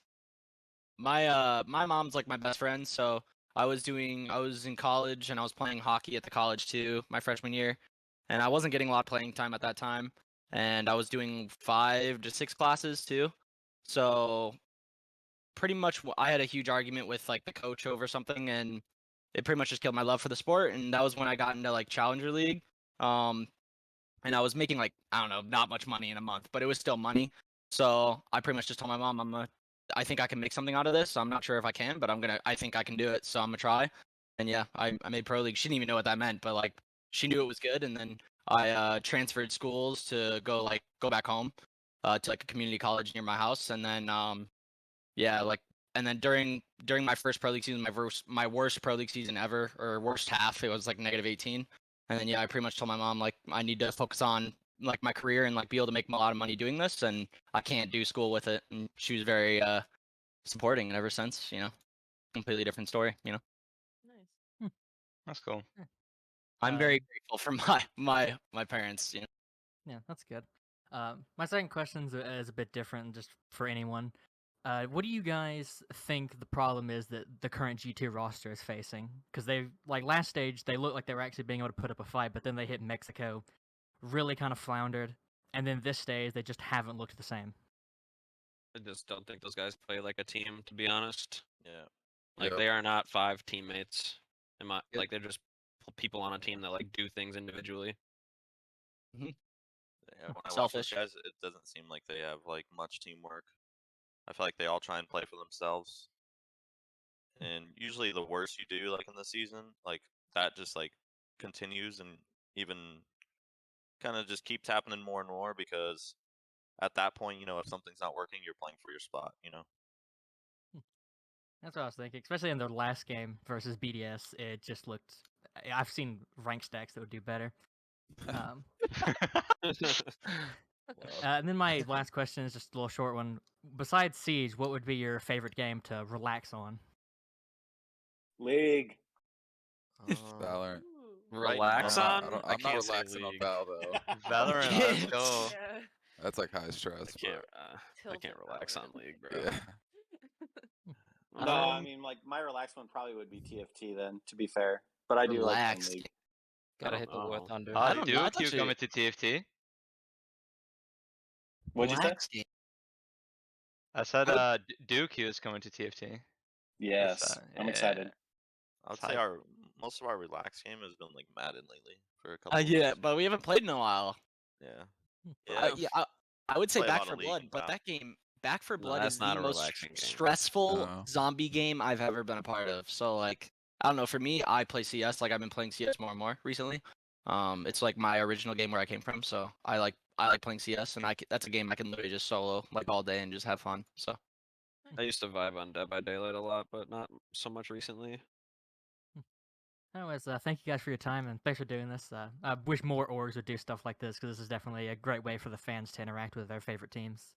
My mom's like my best friend, so I was in college and I was playing hockey at the college too, my freshman year, and I wasn't getting a lot of playing time at that time, and I was doing 5 to 6 classes too. So pretty much I had a huge argument with like the coach over something, and it pretty much just killed my love for the sport, and that was when I got into like Challenger League. and I was making like, I don't know, not much money in a month, but it was still money. So I pretty much just told my mom, I think I can make something out of this. I'm not sure if I can, but I think I can do it. So I'm gonna try. And yeah, I made pro league. She didn't even know what that meant, but like she knew it was good. And then I transferred schools to go back home, to like a community college near my house. And then yeah, like and then during my first pro league season, my worst pro league season ever, or worst half, it was like -18. And then yeah, I pretty much told my mom like I need to focus on like my career and like be able to make a lot of money doing this, and I can't do school with it. And she was very supporting, and ever since, completely different story. Nice. That's cool. I'm very grateful for my parents. Yeah, that's good. My second question is a bit different, just for anyone. What do you guys think the problem is that the current G2 roster is facing? Because they like last stage, they looked like they were actually being able to put up a fight, but then they hit Mexico, really kind of floundered, and then this stage they just haven't looked the same. I just don't think those guys play like a team, to be honest. Yeah. Like Yep. they are not 5 teammates. Like they're just people on a team that like do things individually. Yeah, when I watch those Selfish. guys, it doesn't seem like they have like much teamwork. I feel like they all try and play for themselves. And usually the worse you do like in the season, like that just like continues and even kind of just keeps happening more and more because at that point, if something's not working, you're playing for your spot. That's what I was thinking, especially in their last game versus BDS. It just looked. I've seen rank stacks that would do better. And then my last question is just a little short one. Besides Siege, what would be your favorite game to relax on? League. Valorant. Relax now, on? I'm not can't say relaxing on League. Val though. Valorant, let's go. Yeah. That's like high stress. I Tilted can't relax on Valorant. League, bro. Yeah. No, I mean like my relaxed one probably would be TFT then, to be fair. But I do like playing Relaxed. League. Gotta I hit the don't War know. Thunder. I don't know. Duke, you coming to TFT? What'd you say? Relaxed game. I said I would- Duke, he was coming to TFT. Yes, I'm excited. I would It's say hype. most of our relaxed game has been like Madden lately for a couple of yeah, weeks. but we haven't played in a while. Yeah. Yeah, I would say Play a Back lot for of League Blood, and but Val. that game, Back for No, Blood, that's is not the a most relaxing game. stressful No. zombie game I've ever been a part of. So like, I don't know. For me, I play CS. Like I've been playing CS more and more recently. It's like my original game where I came from. So I like playing CS, and that's a game I can literally just solo like all day and just have fun. So I used to vibe on Dead by Daylight a lot, but not so much recently. Anyways, thank you guys for your time and thanks for doing this. I wish more orgs would do stuff like this because this is definitely a great way for the fans to interact with their favorite teams.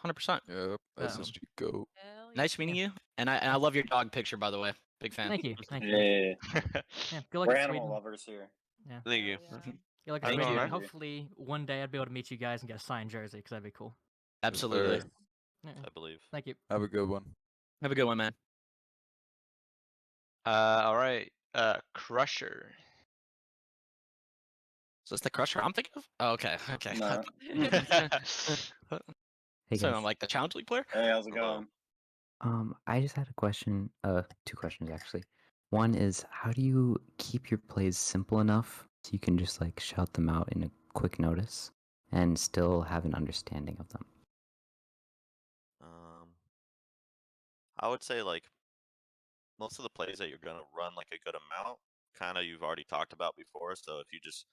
100%. Yep. SSG go. Hell Nice meeting you, and I love your dog picture, by the way. Big fan. Thank you. Thank Yeah, you. Yeah, good luck we're at animal Sweden. lovers here. Yeah. Thank you. yeah. Good luck at How's it Sweden. going, And man? hopefully one day I'd be able to meet you guys and get a signed jersey because that'd be cool. Absolutely. Sir. Yeah. I believe. Thank you. Have a good one. Have a good one, man. All right. Crusher. Is this the Crusher I'm thinking of? Oh, okay. Okay. No. Hey So guys. I'm like the Challenge League player? Hey, how's it Hello. going? I just had a question, two questions actually. One is, how do you keep your plays simple enough so you can just like shout them out in a quick notice and still have an understanding of them? I would say like most of the plays that you're gonna run like a good amount, kind of you've already talked about before. So if you just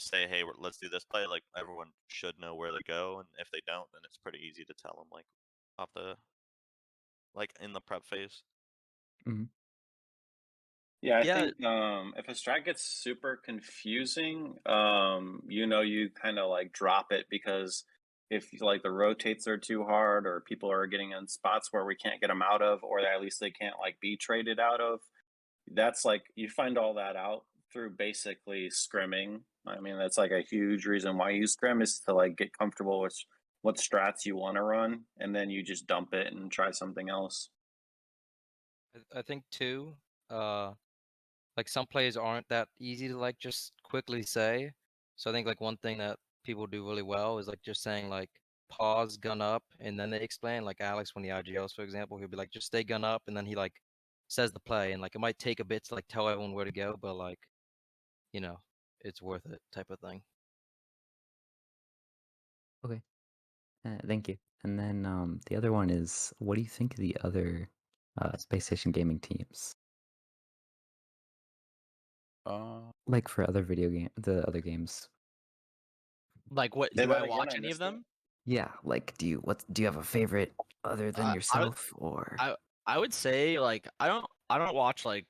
say, hey, let's do this play, like everyone should know where to go, and if they don't, then it's pretty easy to tell them like off the like in the prep phase. Yeah, I Yeah. think if a strat gets super confusing, you kind of like drop it because if like the rotates are too hard or people are getting in spots where we can't get them out of, or at least they can't like be traded out of, that's like you find all that out through basically scrimming. I mean, that's like a huge reason why you scrim is to like get comfortable with what strats you want to run, and then you just dump it and try something else. I think too, like some plays aren't that easy to like just quickly say. So I think like one thing that people do really well is like just saying like pause, gun up, and then they explain. Like Alex when the IGLs, for example, he'll be like just stay gun up, and then he like says the play, and like it might take a bit to like tell everyone where to go, but like, you know, it's worth it type of thing. Okay. Thank you. And then the other one is, what do you think of the other Space Station gaming teams? Like for other the other games. Like, what Say do that I again, watch I any of missed it. them? Yeah, like do you have a favorite other than I would yourself or I would say like I don't watch like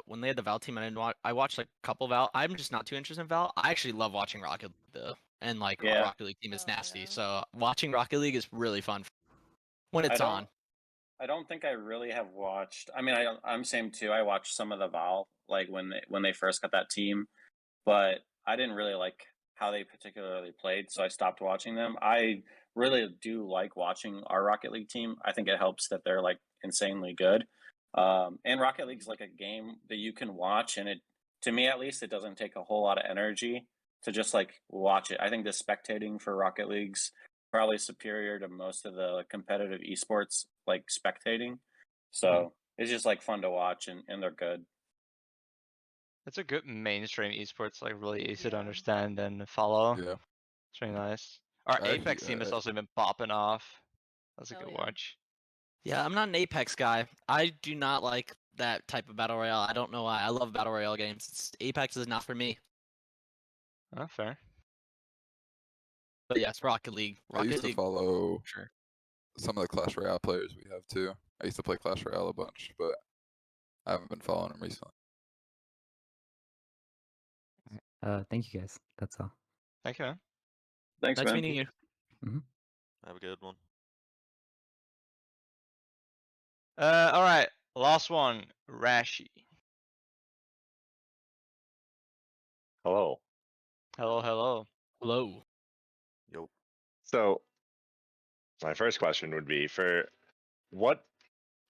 when they had the Val team. I watched like a couple Val. I'm just not too interested in Val. I actually love watching Rocket League though, and like Yeah. Rocket League team is nasty. So watching Rocket League is really fun when I it's don't. on. I don't think I really have watched. I mean, I'm same too. I watched some of the Val like when they first got that team, but I didn't really like how they particularly played, so I stopped watching them. I really do like watching our Rocket League team. I think it helps that they're like insanely good. And Rocket League's like a game that you can watch, and it, to me at least, it doesn't take a whole lot of energy to just like watch it. I think the spectating for Rocket League's probably superior to most of the competitive esports like spectating. So it's just like fun to watch, and they're good. It's a good mainstream esports, like really easy to understand and follow. Yeah. It's really nice. Our I Apex team has also been popping off. That's a good watch. Yeah, I'm not an Apex guy. I do not like that type of battle royale. I don't know why. I love battle royale games. Apex is not for me. Oh, fair. But yes, Rocket League. I used Rocket to League. follow Sure. some of the Clash Royale players we have too. I used to play Clash Royale a bunch, but I haven't been following them recently. thank you guys. That's all. Thank you, man. Thanks, Nice man. meeting you. Have a good one. All right, last one, Rashi. Hello. Hello, hello. Hello. Yo. So my first question would be for what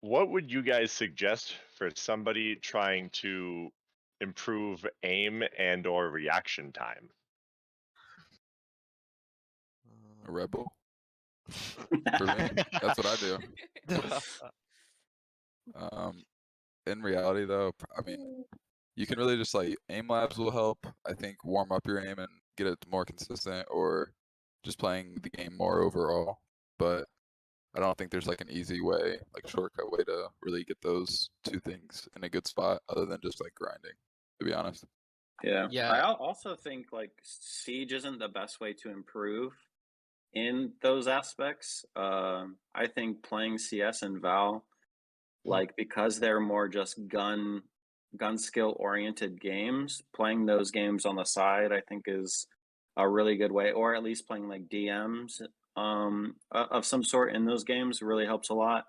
would you guys suggest for somebody trying to improve aim and or reaction time? A Red Bull? For me, that's what I do. In reality, though, I mean, you can really just like aim labs will help. I think warm up your aim and get it more consistent, or just playing the game more overall. But I don't think there's like an easy way, like shortcut way to really get those two things in a good spot, other than just like grinding. To be honest. Yeah. Yeah. I also think like Siege isn't the best way to improve in those aspects. I think playing CS and Val, like because they're more just gun skill oriented games, playing those games on the side I think is a really good way, or at least playing like DMs of some sort in those games really helps a lot.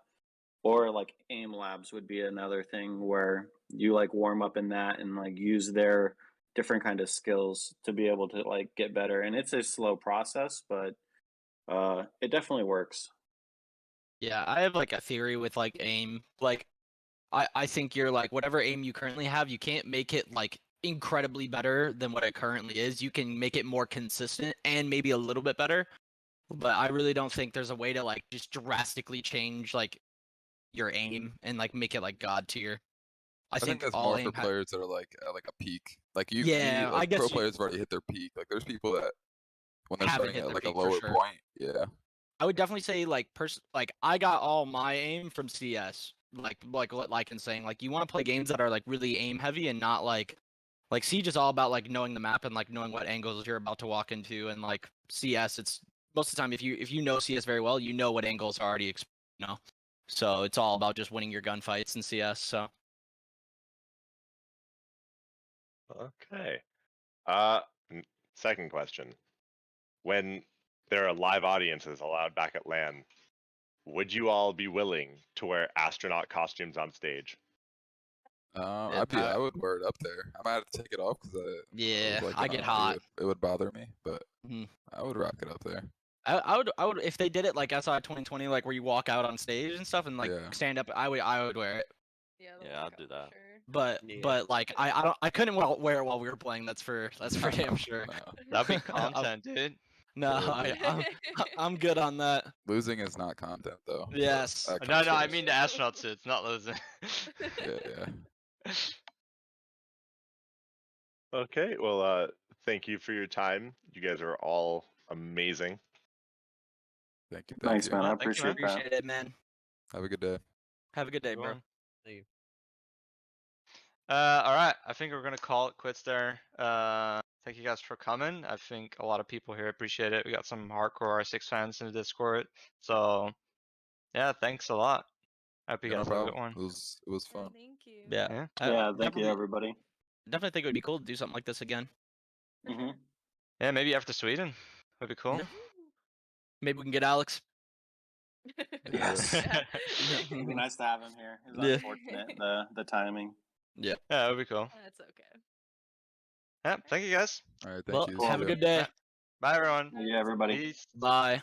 Or like aim labs would be another thing where you like warm up in that and like use their different kind of skills to be able to like get better. And it's a slow process, but it definitely works. Yeah, I have like a theory with like aim. Like I think you're like whatever aim you currently have, you can't make it like incredibly better than what it currently is. You can make it more consistent and maybe a little bit better. But I really don't think there's a way to like just drastically change like your aim and like make it like god tier. I think think that's all more aim for players that are like at like a peak. Like Yeah, I like guess pro you players have already hit their peak. Like there's people that when they're haven't starting hit at their like a peak for lower sure. point, yeah. I would definitely say like like I got all my aim from CS. Like what Lycan's saying, like you want to play games that are like really aim heavy and not like Siege is all about like knowing the map and like knowing what angles you're about to walk into, and like CS, it's most of the time if you know CS very well, you know what angles are already you know. So it's all about just winning your gunfights in CS. So Okay. Second question. When there are live audiences allowed back at LAN, would you all be willing to wear astronaut costumes on stage? I would wear it up there. I might have to take it off because yeah, like, I get hot. It would bother me, but Mhm. I would rock it up there. I would if they did it like SI 2020, like where you walk out on stage and stuff and like stand up. I would wear it. Yeah, I'd do that. But like I couldn't wear it while we were playing. That's for damn sure. That'd be content, dude. No, I'm good on that. Losing is not content though. so Yes. that No, comes I first. mean the astronaut suits, not losing. Yeah. Okay, well, thank you for your time. You guys are all amazing. Thank you. Thanks, man. I Thank you, man. appreciate that. Appreciate it, man. Have a good day. Have a good day, Good bro. one. All right. I think we're gonna call it quits there. Thank you guys for coming. I think a lot of people here appreciate it. We got some hardcore R6 fans in the Discord. So yeah, thanks a lot. I hope you Yeah, no guys have a good problem. one. It was fun. Thank you. Yeah. Yeah. Yeah, thank you, definitely, everybody. definitely think it would be cool to do something like this again. Hmm. Yeah, maybe after Sweden. Would be cool. Yeah. Maybe we can get Alex. Yes. Yeah. It'd be nice to have him here. It's Yeah. unfortunate the timing. Yeah. Yeah, that would be cool. That's okay. Yeah, thank you guys. All right. Thank Well, you. have See a ya. good day. Bye everyone. Yeah, everybody. Peace. Bye.